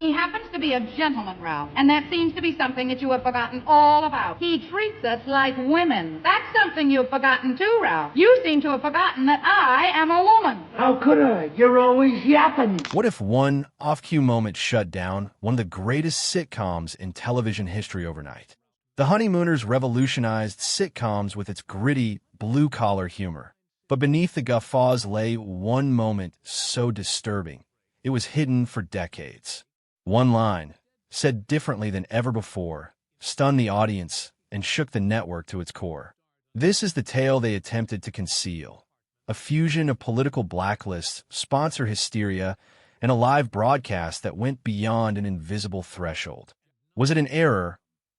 He happens to be a gentleman, Ralph, and that seems to be something that you have forgotten all about. He treats us like women. That's something you've forgotten too, Ralph. You seem to have forgotten that I am a woman. How could I? You're always yapping. What if one off-cue moment shut down one of the greatest sitcoms in television history overnight? The Honeymooners revolutionized sitcoms with its gritty, blue-collar humor. But beneath the guffaws lay one moment so disturbing, it was hidden for decades. One line, said differently than ever before, stunned the audience and shook the network to its core. This is the tale they attempted to conceal. A fusion of political blacklists, sponsor hysteria, and a live broadcast that went beyond an invisible threshold. Was it an error,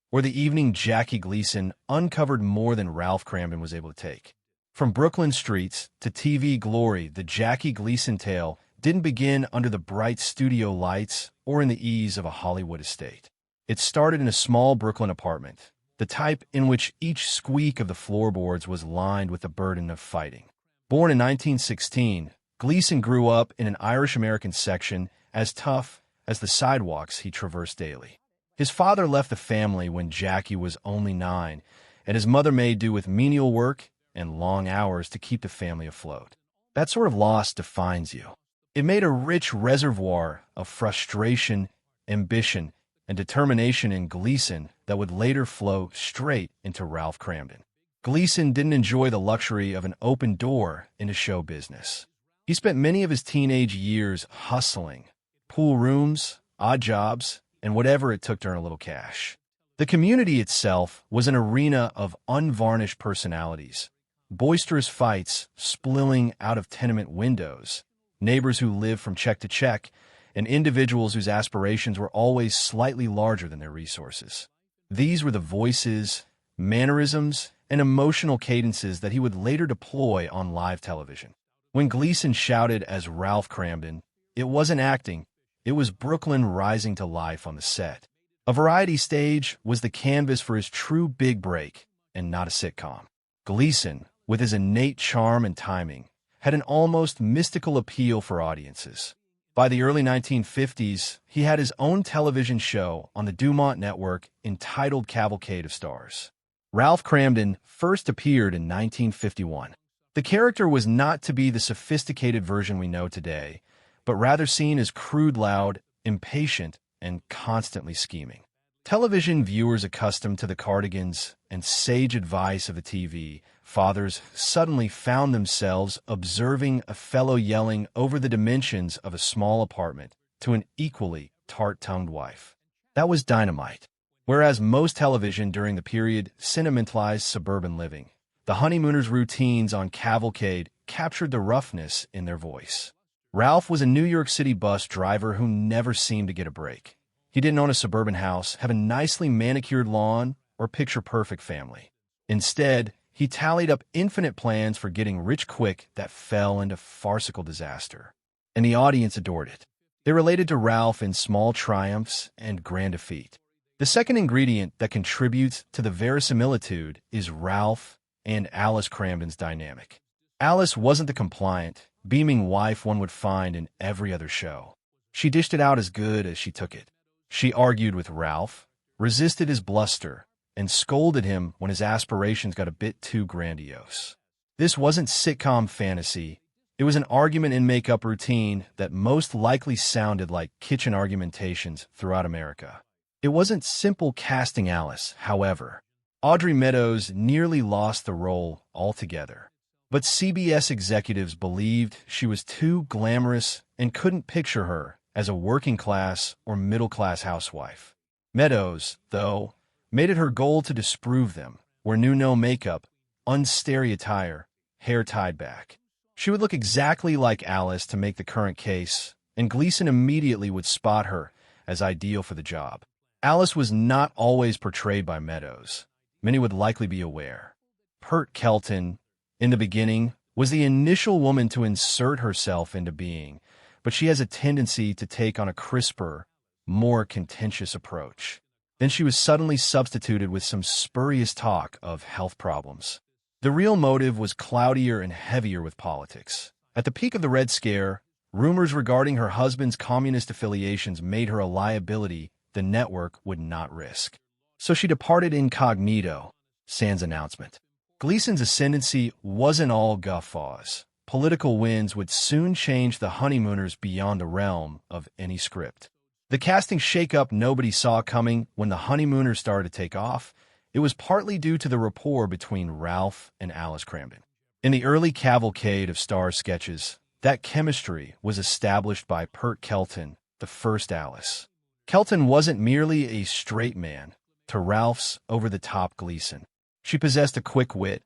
or the evening Jackie Gleason uncovered more than Ralph Kramden was able to take? From Brooklyn streets to TV glory, the Jackie Gleason tale didn't begin under the bright studio lights or in the ease of a Hollywood estate. It started in a small Brooklyn apartment, the type in which each squeak of the floorboards was lined with the burden of fighting. Born in 1916, Gleason grew up in an Irish-American section as tough as the sidewalks he traversed daily. His father left the family when Jackie was only 9, and his mother made do with menial work and long hours to keep the family afloat. That sort of loss defines you. It made a rich reservoir of frustration, ambition, and determination in Gleason that would later flow straight into Ralph Kramden. Gleason didn't enjoy the luxury of an open door into show business. He spent many of his teenage years hustling, pool rooms, odd jobs, and whatever it took to earn a little cash. The community itself was an arena of unvarnished personalities, boisterous fights spilling out of tenement windows, neighbors who lived from check to check, and individuals whose aspirations were always slightly larger than their resources. These were the voices, mannerisms, and emotional cadences that he would later deploy on live television. When Gleason shouted as Ralph Kramden, it wasn't acting, it was Brooklyn rising to life on the set. A variety stage was the canvas for his true big break, and not a sitcom. Gleason, with his innate charm and timing, had an almost mystical appeal for audiences. By the early 1950s, he had his own television show on the Dumont Network entitled Cavalcade of Stars. Ralph Kramden first appeared in 1951. The character was not to be the sophisticated version we know today, but rather seen as crude, loud, impatient, and constantly scheming. Television viewers accustomed to the cardigans and sage advice of the TV fathers suddenly found themselves observing a fellow yelling over the dimensions of a small apartment to an equally tart-tongued wife. That was dynamite. Whereas most television during the period sentimentalized suburban living, the Honeymooners' routines on Cavalcade captured the roughness in their voice. Ralph was a New York City bus driver who never seemed to get a break. He didn't own a suburban house, have a nicely manicured lawn, or picture-perfect family. Instead, he tallied up infinite plans for getting rich quick that fell into farcical disaster. And the audience adored it. They related to Ralph in small triumphs and grand defeat. The second ingredient that contributes to the verisimilitude is Ralph and Alice Kramden's dynamic. Alice wasn't the compliant, beaming wife one would find in every other show. She dished it out as good as she took it. She argued with Ralph, resisted his bluster, and scolded him when his aspirations got a bit too grandiose. This wasn't sitcom fantasy. It was an argument and make-up routine that most likely sounded like kitchen argumentations throughout America. It wasn't simple casting Alice, however. Audrey Meadows nearly lost the role altogether. But CBS executives believed she was too glamorous and couldn't picture her as a working-class or middle-class housewife. Meadows, though, made it her goal to disprove them, where knew no makeup, unsteady attire, hair tied back. She would look exactly like Alice to make the current case, and Gleason immediately would spot her as ideal for the job. Alice was not always portrayed by Meadows. Many would likely be aware. Pert Kelton, in the beginning, was the initial woman to insert herself into being, but she has a tendency to take on a crisper, more contentious approach. Then she was suddenly substituted with some spurious talk of health problems. The real motive was cloudier and heavier with politics. At the peak of the Red Scare, Rumors regarding her husband's communist affiliations made her a liability the network would not risk. So she departed incognito, sans announcement. Gleason's ascendancy wasn't all guffaws. Political winds would soon change the Honeymooners beyond the realm of any script. The casting shakeup nobody saw coming when the Honeymooners started to take off. It was partly due to the rapport between Ralph and Alice Cramden. In the early cavalcade of star sketches, that chemistry was established by Pert Kelton, the first Alice. Kelton wasn't merely a straight man to Ralph's over-the-top Gleason. She possessed a quick wit,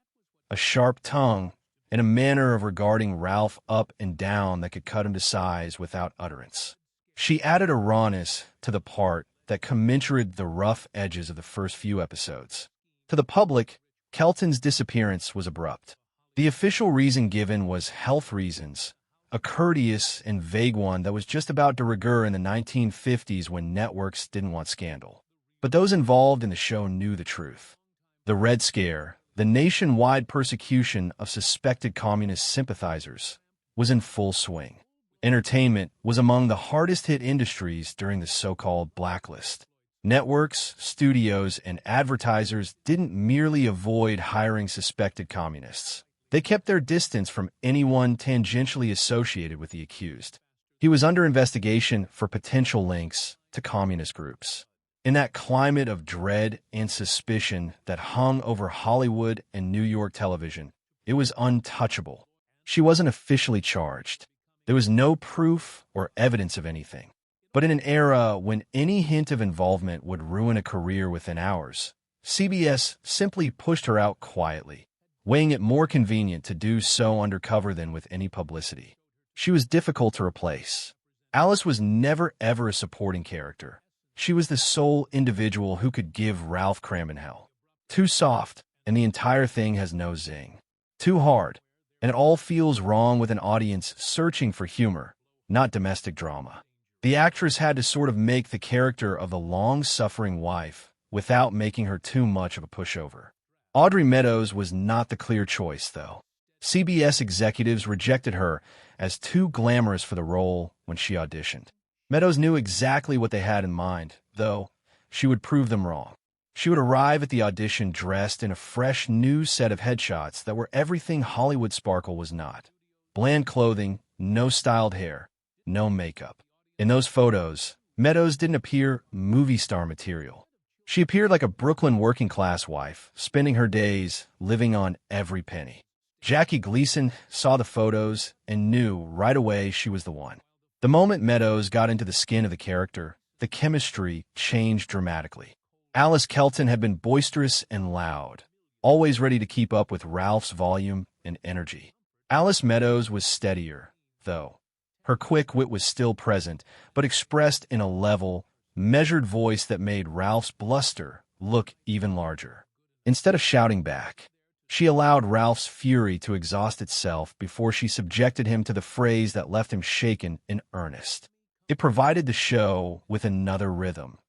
a sharp tongue, and a manner of regarding Ralph up and down that could cut him to size without utterance. She added a rawness to the part that commensurated the rough edges of the first few episodes. To the public, Kelton's disappearance was abrupt. The official reason given was health reasons, a courteous and vague one that was just about de rigueur in the 1950s when networks didn't want scandal. But those involved in the show knew the truth. The Red Scare, the nationwide persecution of suspected communist sympathizers, was in full swing. Entertainment was among the hardest-hit industries during the so-called blacklist. Networks, studios, and advertisers didn't merely avoid hiring suspected communists. They kept their distance from anyone tangentially associated with the accused. He was under investigation for potential links to communist groups. In that climate of dread and suspicion that hung over Hollywood and New York television, it was untouchable. She wasn't officially charged. There was no proof or evidence of anything. But in an era when any hint of involvement would ruin a career within hours, CBS simply pushed her out quietly, weighing it more convenient to do so undercover than with any publicity. She was difficult to replace. Alice was never ever a supporting character. She was the sole individual who could give Ralph Cramden hell. Too soft, and the entire thing has no zing. Too hard, and it all feels wrong with an audience searching for humor, not domestic drama. The actress had to sort of make the character of the long-suffering wife without making her too much of a pushover. Audrey Meadows was not the clear choice, though. CBS executives rejected her as too glamorous for the role when she auditioned. Meadows knew exactly what they had in mind, though she would prove them wrong. She would arrive at the audition dressed in a fresh new set of headshots that were everything Hollywood sparkle was not. Bland clothing, no styled hair, no makeup. In those photos, Meadows didn't appear movie star material. She appeared like a Brooklyn working-class wife, spending her days living on every penny. Jackie Gleason saw the photos and knew right away she was the one. The moment Meadows got into the skin of the character, the chemistry changed dramatically. Alice Kelton had been boisterous and loud, always ready to keep up with Ralph's volume and energy. Alice Meadows was steadier, though. Her quick wit was still present, but expressed in a level, measured voice that made Ralph's bluster look even larger. Instead of shouting back, she allowed Ralph's fury to exhaust itself before she subjected him to the phrase that left him shaken in earnest. It provided the show with another rhythm,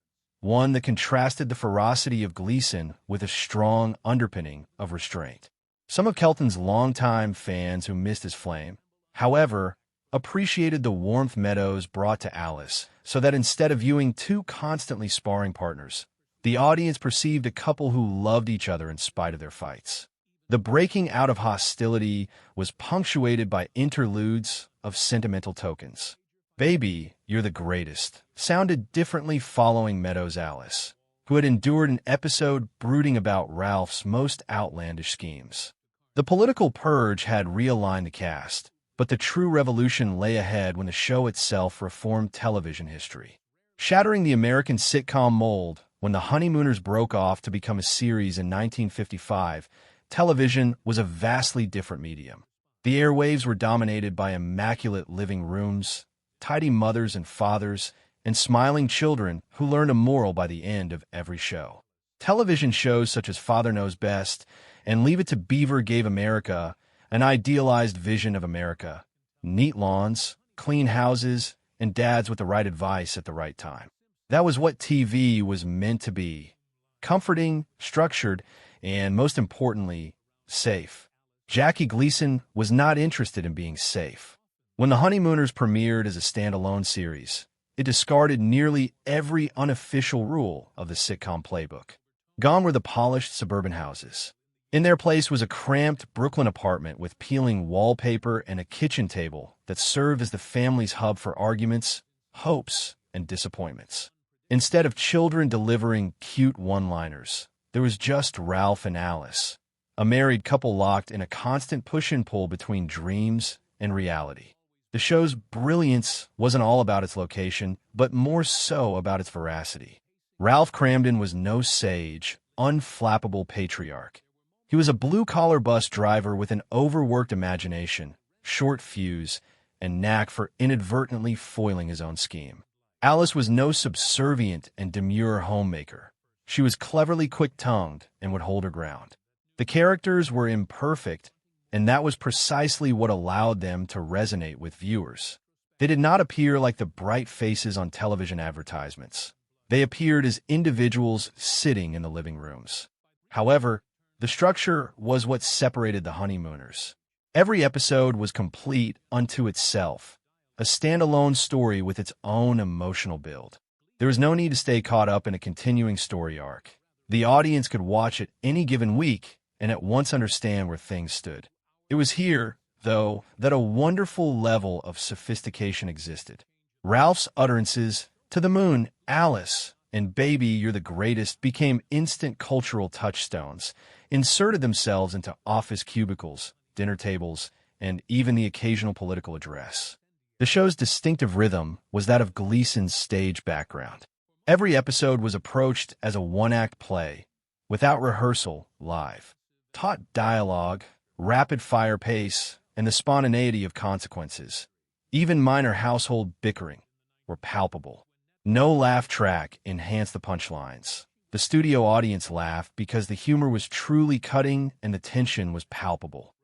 one that contrasted the ferocity of Gleason with a strong underpinning of restraint. Some of Kelton's longtime fans who missed his flame, however, appreciated the warmth Meadows brought to Alice, so that instead of viewing two constantly sparring partners, the audience perceived a couple who loved each other in spite of their fights. The breaking out of hostility was punctuated by interludes of sentimental tokens. "Baby, you're the greatest," sounded differently following Meadows' Alice, who had endured an episode brooding about Ralph's most outlandish schemes. The political purge had realigned the cast, but the true revolution lay ahead when the show itself reformed television history. Shattering the American sitcom mold, when the Honeymooners broke off to become a series in 1955, television was a vastly different medium. The airwaves were dominated by immaculate living rooms, tidy mothers and fathers, and smiling children who learned a moral by the end of every show. Television shows such as Father Knows Best and Leave It to Beaver gave America an idealized vision of America: neat lawns, clean houses, and dads with the right advice at the right time. That was what TV was meant to be: comforting, structured, and most importantly, safe. Jackie Gleason was not interested in being safe. When The Honeymooners premiered as a standalone series, it discarded nearly every unofficial rule of the sitcom playbook. Gone were the polished suburban houses. In their place was a cramped Brooklyn apartment with peeling wallpaper and a kitchen table that served as the family's hub for arguments, hopes, and disappointments. Instead of children delivering cute one-liners, there was just Ralph and Alice, a married couple locked in a constant push and pull between dreams and reality. The show's brilliance wasn't all about its location, but more so about its veracity. Ralph Cramden was no sage, unflappable patriarch. He was a blue-collar bus driver with an overworked imagination, short fuse, and knack for inadvertently foiling his own scheme. Alice was no subservient and demure homemaker. She was cleverly quick-tongued and would hold her ground. The characters were imperfect, and that was precisely what allowed them to resonate with viewers. They did not appear like the bright faces on television advertisements. They appeared as individuals sitting in the living rooms. However, the structure was what separated the Honeymooners. Every episode was complete unto itself, a standalone story with its own emotional build. There was no need to stay caught up in a continuing story arc. The audience could watch it any given week and at once understand where things stood. It was here, though, that a wonderful level of sophistication existed. Ralph's utterances, "To the moon, Alice," and "Baby, you're the greatest," became instant cultural touchstones, inserted themselves into office cubicles, dinner tables, and even the occasional political address. The show's distinctive rhythm was that of Gleason's stage background. Every episode was approached as a one-act play, without rehearsal, live. Taut dialogue, rapid-fire pace, and the spontaneity of consequences, even minor household bickering, were palpable. No laugh track enhanced the punchlines. The studio audience laughed because the humor was truly cutting and the tension was palpable.